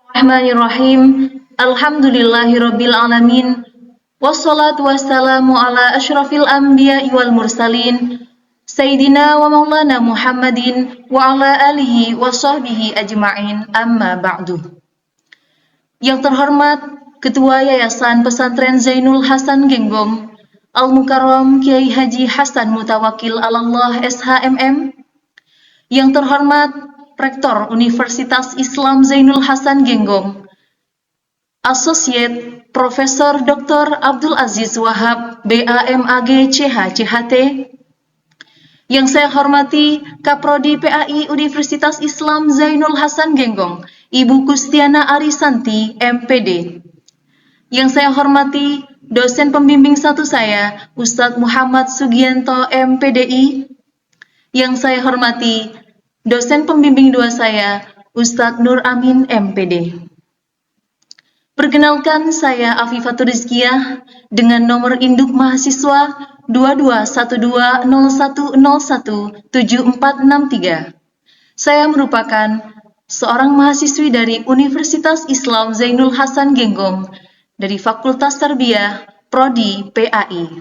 Bismillahirrahmanirrahim. Alhamdulillahirabbil alamin. Wassalatu wassalamu ala asyrafil anbiya'i wal mursalin. Sayyidina wa maulana Muhammadin wa ala alihi wa sahbihi ajma'in. Amma ba'du. Yang terhormat Ketua Yayasan Pesantren Zainul Hasan Genggong, Al-Mukarram Kiai Haji Hasan Mutawakil Alallah SHMM. Yang terhormat Rektor Universitas Islam Zainul Hasan Genggong, Associate Profesor Dr. Abdul Aziz Wahab, BAMAG CH CHT. Yang saya hormati Kaprodi PAI Universitas Islam Zainul Hasan Genggong, Ibu Kustiana Arisanti, MPD. Yang saya hormati dosen pembimbing satu saya, Ustadz Muhammad Sugianto, MPDI. Yang saya hormati dosen pembimbing dua saya, Ustadz Nur Amin, MPD. Perkenalkan, saya Afifatul Rizkiyah dengan nomor induk mahasiswa 221201017463. Saya merupakan seorang mahasiswi dari Universitas Islam Zainul Hasan Genggong dari Fakultas Tarbiyah Prodi PAI.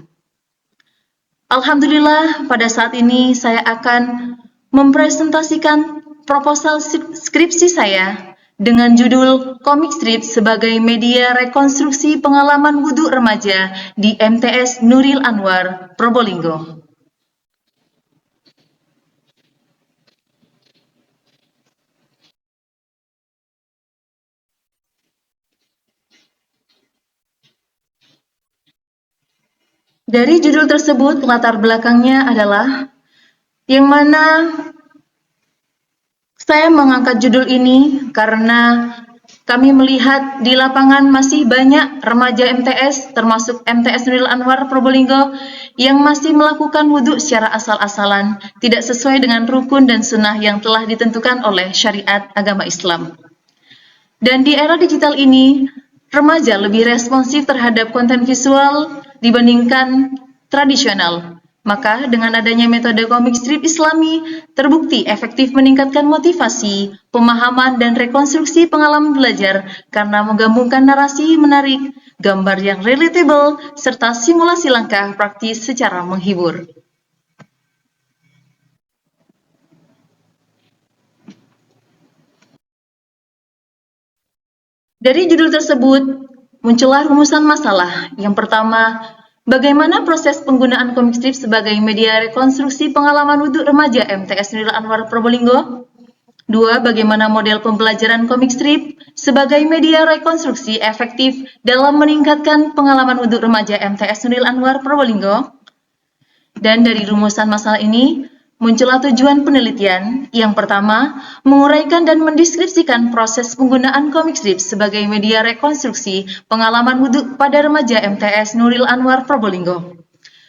Alhamdulillah, pada saat ini saya akan mempresentasikan proposal skripsi saya dengan judul Komik Strip sebagai media rekonstruksi pengalaman wudhu remaja di MTS Nuril Anwar, Probolinggo. Dari judul tersebut, latar belakangnya adalah yang mana saya mengangkat judul ini karena kami melihat di lapangan masih banyak remaja MTS, termasuk MTS Nuril Anwar Probolinggo, yang masih melakukan wudhu secara asal-asalan, tidak sesuai dengan rukun dan sunnah yang telah ditentukan oleh syariat agama Islam. Dan di era digital ini, remaja lebih responsif terhadap konten visual dibandingkan tradisional. Maka dengan adanya metode komik strip Islami terbukti efektif meningkatkan motivasi, pemahaman, dan rekonstruksi pengalaman belajar karena menggabungkan narasi menarik, gambar yang relatable, serta simulasi langkah praktis secara menghibur. Dari judul tersebut, muncullah rumusan masalah. Yang pertama, bagaimana proses penggunaan komik strip sebagai media rekonstruksi pengalaman wudhu remaja MTS Nuril Anwar Probolinggo? 2. Bagaimana model pembelajaran komik strip sebagai media rekonstruksi efektif dalam meningkatkan pengalaman wudhu remaja MTS Nuril Anwar Probolinggo? Dan dari rumusan masalah ini, muncullah tujuan penelitian. Yang pertama, menguraikan dan mendeskripsikan proses penggunaan komik strip sebagai media rekonstruksi pengalaman wudhu pada remaja MTS Nuril Anwar Probolinggo.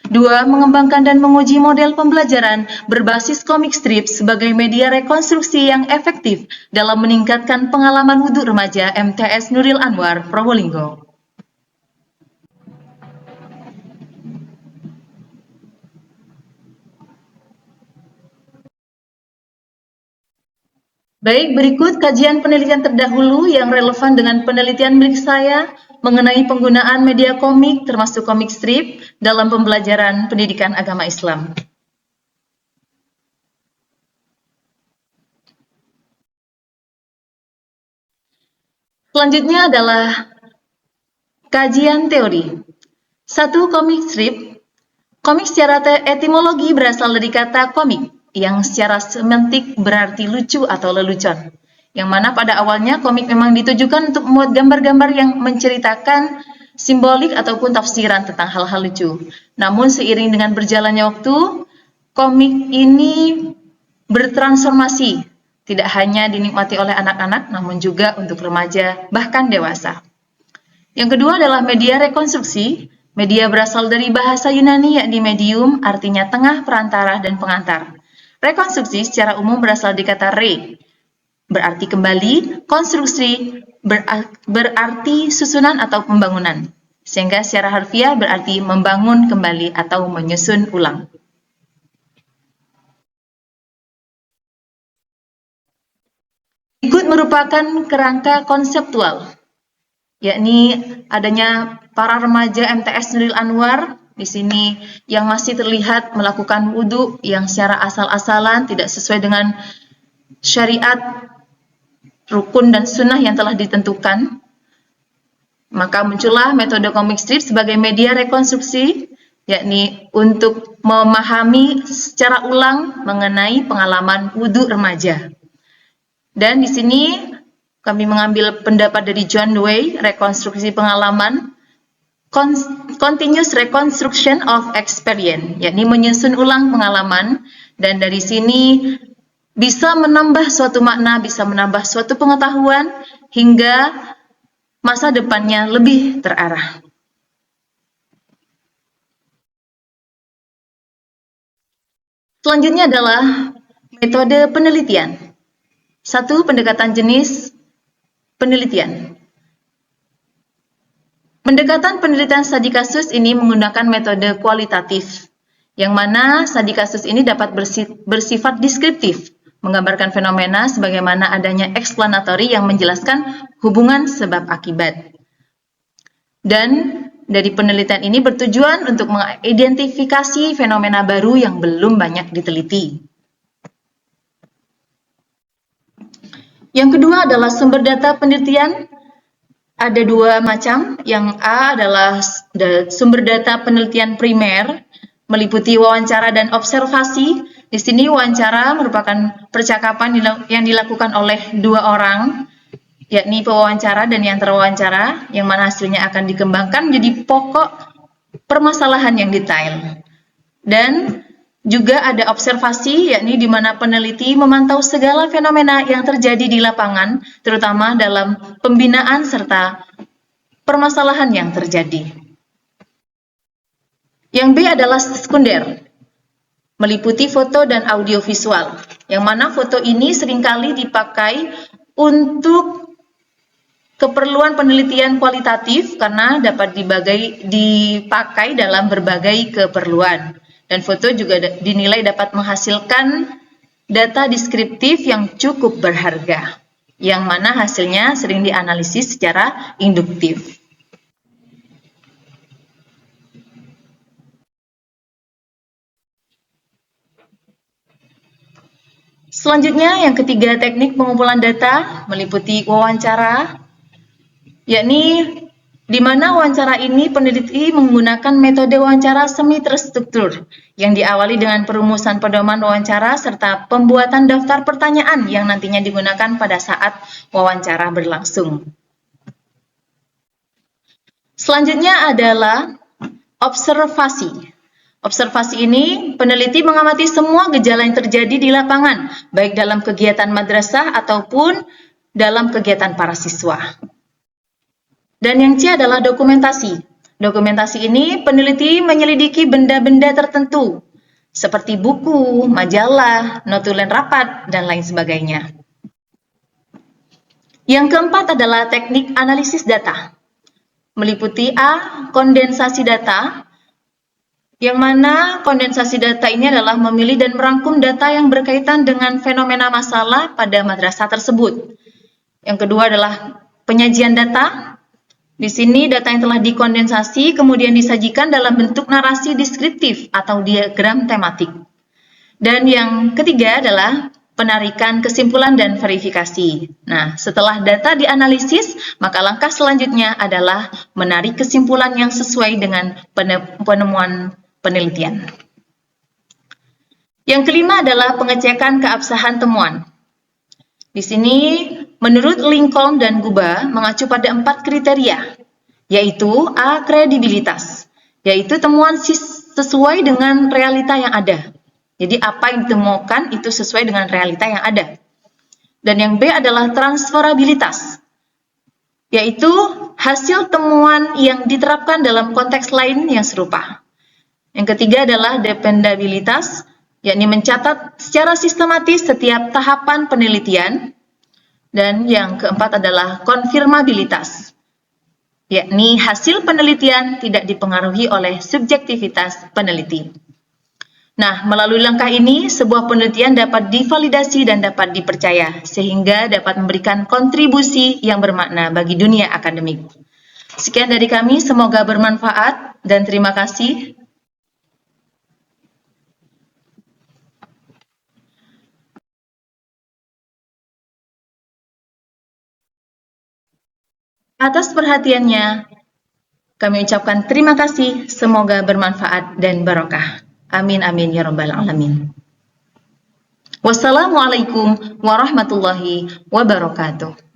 2. Mengembangkan dan menguji model pembelajaran berbasis komik strip sebagai media rekonstruksi yang efektif dalam meningkatkan pengalaman wudhu remaja MTS Nuril Anwar Probolinggo. Baik, berikut kajian penelitian terdahulu yang relevan dengan penelitian milik saya mengenai penggunaan media komik termasuk komik strip dalam pembelajaran pendidikan agama Islam. Selanjutnya adalah kajian teori. 1. Komik strip. Komik secara etimologi berasal dari kata komik, yang secara semantik berarti lucu atau lelucon. Yang mana pada awalnya komik memang ditujukan untuk membuat gambar-gambar yang menceritakan simbolik ataupun tafsiran tentang hal-hal lucu. Namun seiring dengan berjalannya waktu, komik ini bertransformasi, tidak hanya dinikmati oleh anak-anak, namun juga untuk remaja, bahkan dewasa. Yang kedua adalah media rekonstruksi. Media berasal dari bahasa Yunani yakni medium, artinya tengah, perantara, dan pengantar. Rekonstruksi secara umum berasal dari kata re, berarti kembali, konstruksi berarti susunan atau pembangunan. Sehingga secara harfiah berarti membangun kembali atau menyusun ulang. Berikut merupakan kerangka konseptual, yakni adanya para remaja MTS Nuril Anwar di sini yang masih terlihat melakukan wudhu yang secara asal-asalan tidak sesuai dengan syariat, rukun dan sunnah yang telah ditentukan. Maka muncullah metode comic strip sebagai media rekonstruksi, yakni untuk memahami secara ulang mengenai pengalaman wudhu remaja. Dan di sini kami mengambil pendapat dari John Dewey, rekonstruksi pengalaman, continuous reconstruction of experience, yakni menyusun ulang pengalaman, dan dari sini bisa menambah suatu makna, bisa menambah suatu pengetahuan, hingga masa depannya lebih terarah. Selanjutnya adalah metode penelitian. 1. Pendekatan jenis penelitian. Pendekatan penelitian studi kasus ini menggunakan metode kualitatif, yang mana studi kasus ini dapat bersifat deskriptif, menggambarkan fenomena sebagaimana adanya explanatory yang menjelaskan hubungan sebab akibat. Dan dari penelitian ini bertujuan untuk mengidentifikasi fenomena baru yang belum banyak diteliti. Yang kedua adalah sumber data penelitian. Ada dua macam. Yang A adalah sumber data penelitian primer, meliputi wawancara dan observasi. Di sini wawancara merupakan percakapan yang dilakukan oleh dua orang, yakni pewawancara dan yang terwawancara, yang mana hasilnya akan dikembangkan menjadi pokok permasalahan yang detail. Dan juga ada observasi, yakni di mana peneliti memantau segala fenomena yang terjadi di lapangan, terutama dalam pembinaan serta permasalahan yang terjadi. Yang B adalah sekunder, meliputi foto dan audio visual, yang mana foto ini seringkali dipakai untuk keperluan penelitian kualitatif karena dapat dipakai dalam berbagai keperluan. Dan foto juga dinilai dapat menghasilkan data deskriptif yang cukup berharga, yang mana hasilnya sering dianalisis secara induktif. Selanjutnya, yang ketiga, teknik pengumpulan data meliputi wawancara, yakni di mana wawancara ini peneliti menggunakan metode wawancara semi terstruktur yang diawali dengan perumusan pedoman wawancara serta pembuatan daftar pertanyaan yang nantinya digunakan pada saat wawancara berlangsung. Selanjutnya adalah observasi. Observasi ini peneliti mengamati semua gejala yang terjadi di lapangan, baik dalam kegiatan madrasah ataupun dalam kegiatan para siswa. Dan yang C adalah dokumentasi. Dokumentasi ini peneliti menyelidiki benda-benda tertentu, seperti buku, majalah, notulen rapat, dan lain sebagainya. Yang keempat adalah teknik analisis data. Meliputi A, kondensasi data, yang mana kondensasi data ini adalah memilih dan merangkum data yang berkaitan dengan fenomena masalah pada madrasah tersebut. Yang kedua adalah penyajian data. Di sini data yang telah dikondensasi kemudian disajikan dalam bentuk narasi deskriptif atau diagram tematik. Dan yang ketiga adalah penarikan kesimpulan dan verifikasi. Nah, setelah data dianalisis, maka langkah selanjutnya adalah menarik kesimpulan yang sesuai dengan penemuan penelitian. Yang kelima adalah pengecekan keabsahan temuan. Di sini, menurut Lincoln dan Guba, mengacu pada 4 kriteria, yaitu A. Kredibilitas, yaitu temuan sesuai dengan realita yang ada. Jadi apa yang ditemukan itu sesuai dengan realita yang ada. Dan yang B adalah transferabilitas, yaitu hasil temuan yang diterapkan dalam konteks lain yang serupa. Yang ketiga adalah dependabilitas, yakni mencatat secara sistematis setiap tahapan penelitian. Dan yang keempat adalah konfirmabilitas, yakni hasil penelitian tidak dipengaruhi oleh subjektivitas peneliti. Nah, melalui langkah ini, sebuah penelitian dapat divalidasi dan dapat dipercaya, sehingga dapat memberikan kontribusi yang bermakna bagi dunia akademik. Sekian dari kami, semoga bermanfaat, dan terima kasih. Atas perhatiannya, kami ucapkan terima kasih, semoga bermanfaat dan barokah. Amin amin ya rabbal alamin. Wassalamualaikum warahmatullahi wabarakatuh.